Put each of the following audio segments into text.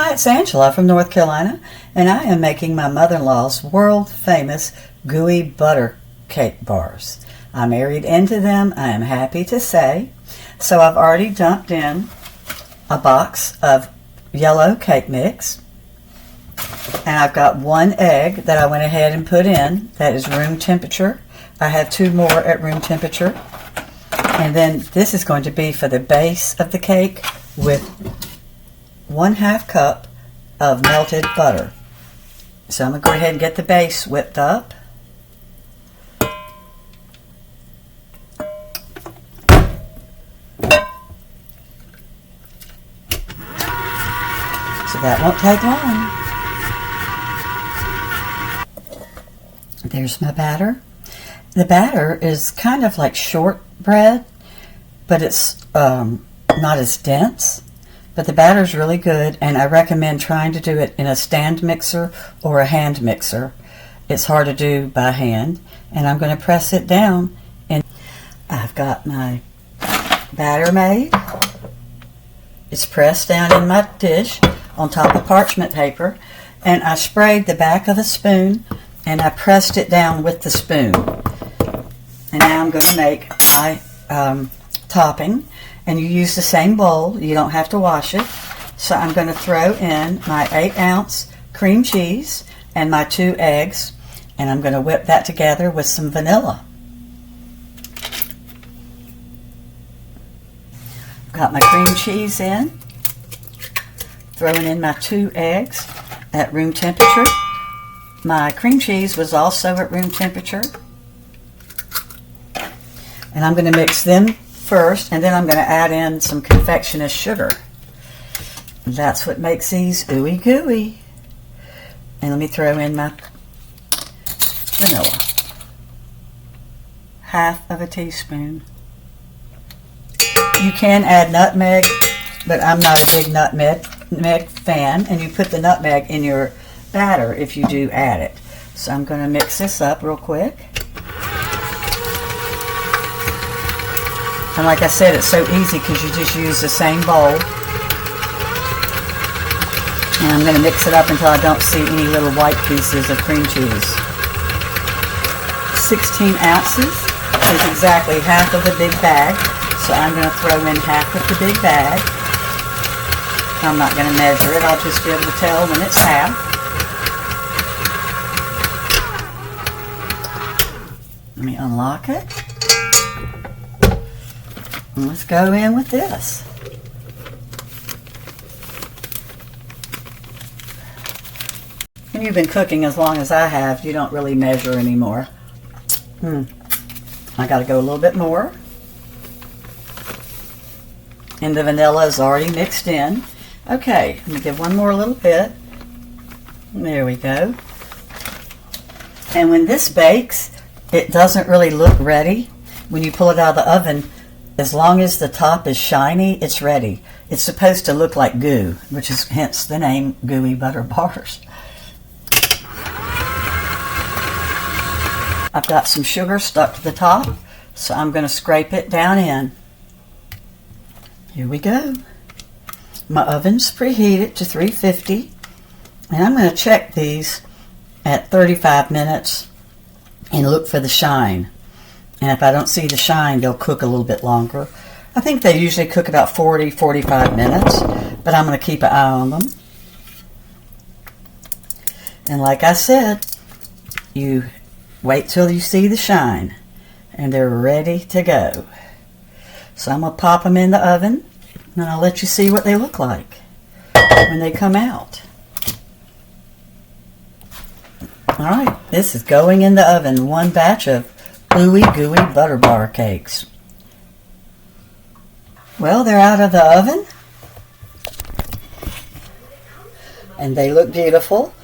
Hi, it's Angela from North Carolina, and I am making my mother-in-law's world-famous gooey butter cake bars. I married into them, I am happy to say. So I've already dumped in a box of yellow cake mix, and I've got 1 egg that I went ahead and put in that is room temperature. I have 2 more at room temperature. And then this is going to be for the base of the cake with 1/2 cup of melted butter. So I'm going to go ahead and get the base whipped up. So that won't take long. There's my batter. The batter is kind of like shortbread, but it's not as dense. But the batter is really good, and I recommend trying to do it in a stand mixer or a hand mixer. It's hard to do by hand. And I'm going to press it down. And I've got my batter made. It's pressed down in my dish on top of parchment paper. And I sprayed the back of a spoon, and I pressed it down with the spoon. And now I'm going to make my topping. And you use the same bowl. You don't have to wash it. So I'm going to throw in my 8-ounce cream cheese and my 2 eggs. And I'm going to whip that together with some vanilla. Got my cream cheese in. Throwing in my 2 eggs at room temperature. My cream cheese was also at room temperature. And I'm going to mix them first, and then I'm going to add in some confectioner's sugar. That's what makes these ooey gooey. And let me throw in my vanilla. 1/2 teaspoon. You can add nutmeg, but I'm not a big nutmeg fan, and you put the nutmeg in your batter if you do add it. So I'm going to mix this up real quick. And like I said, it's so easy because you just use the same bowl. And I'm going to mix it up until I don't see any little white pieces of cream cheese. 16 ounces is exactly 1/2 of the big bag. So I'm going to throw in 1/2 of the big bag. I'm not going to measure it. I'll just be able to tell when it's 1/2. Let me unlock it. Let's go in with this. When you've been cooking as long as I have, you don't really measure anymore. I got to go a little bit more. And the vanilla is already mixed in. Okay, let me give one more little bit. There we go. And when this bakes, it doesn't really look ready. When you pull it out of the oven, as long as the top is shiny, it's ready. It's supposed to look like goo, which is hence the name Gooey Butter Bars. I've got some sugar stuck to the top, so I'm going to scrape it down in. Here we go. My oven's preheated to 350, and I'm going to check these at 35 minutes and look for the shine. And if I don't see the shine, they'll cook a little bit longer. I think they usually cook about 40-45 minutes, but I'm going to keep an eye on them. And like I said, you wait till you see the shine, and they're ready to go. So I'm going to pop them in the oven, and I'll let you see what they look like when they come out. Alright, this is going in the oven, 1 batch of Ooey Gooey Butter Bar Cakes. Well, they're out of the oven, and they look beautiful.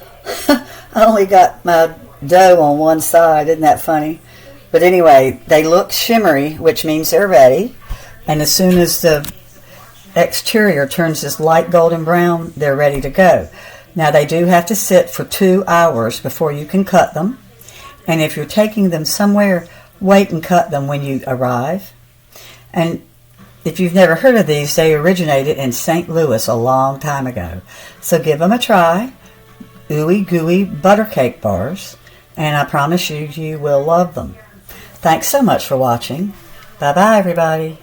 I only got my dough on one side, isn't that funny? But anyway, they look shimmery, which means they're ready. And as soon as the exterior turns this light golden brown, they're ready to go. Now they do have to sit for 2 hours before you can cut them. And if you're taking them somewhere, wait and cut them when you arrive. And If you've never heard of these, they originated in St. Louis a long time ago. So give them a try. Ooey Gooey butter cake bars, and I promise you, you will love them. Thanks so much for watching. Bye-bye, everybody.